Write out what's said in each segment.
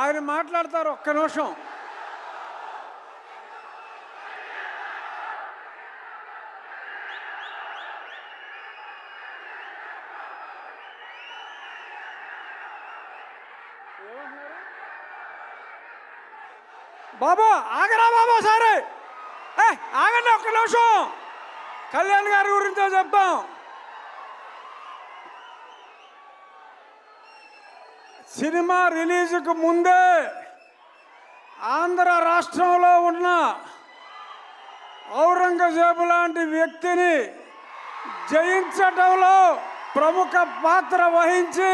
ఆయన మాట్లాడతారు. ఒక్క నిమిషం. బాబా ఆగరా బాబా, సరే ఆగండి ఒక్క నిమిషం. కళ్యాణ్ గారి గురించో చెప్తాం. సినిమా రిలీజ్కు ముందే ఆంధ్ర రాష్ట్రంలో ఉన్న ఔరంగజేబు లాంటి వ్యక్తిని జయించడంలో ప్రముఖ పాత్ర వహించి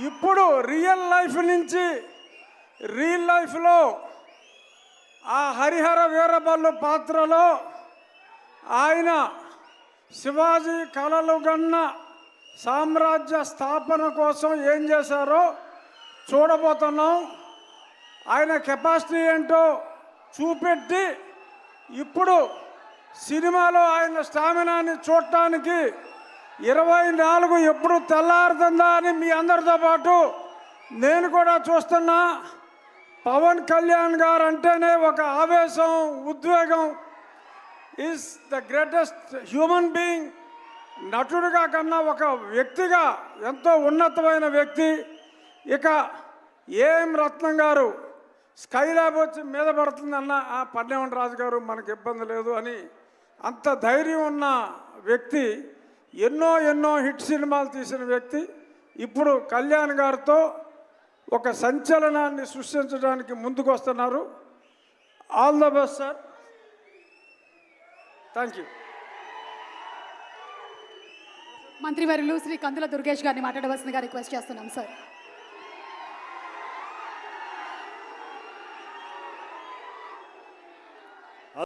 ఇప్పుడు రియల్ లైఫ్ నుంచి రియల్ లైఫ్లో ఆ హరిహర వీరబల్లు పాత్రలో ఆయన శివాజీ కలలు గన్న సామ్రాజ్య స్థాపన కోసం ఏం చేశారో చూడబోతున్నాం. ఆయన కెపాసిటీ ఏంటో చూపెట్టి ఇప్పుడు సినిమాలో ఆయన స్టామినాని చూడటానికి 24 ఎప్పుడు తెల్లారుతుందా అని మీ అందరితో పాటు నేను కూడా చూస్తున్నా. పవన్ కళ్యాణ్ గారు అంటేనే ఒక ఆవేశం, ఉద్వేగం. Is the greatest human being. నటుడిగా కన్నా ఒక వ్యక్తిగా ఎంతో ఉన్నతమైన వ్యక్తి. ఇక ఏం రత్నం గారు స్కైలాబ్ వచ్చి మీద పడుతుందన్న పన్నెవన్ రాజు గారు మనకు ఇబ్బంది లేదు అని అంత ధైర్యం ఉన్న వ్యక్తి. ఎన్నో హిట్ సినిమాలు తీసిన వ్యక్తి. ఇప్పుడు కళ్యాణ్ గారితో ఒక సంచలనాన్ని సృష్టించడానికి ముందుకు వస్తున్నారు. All the best sir. Thank you. మంత్రివర్యులు శ్రీ కందుల దుర్గేష్ గారిని మాట్లాడవలసిందిగా రిక్వెస్ట్ చేస్తున్నాం సార్.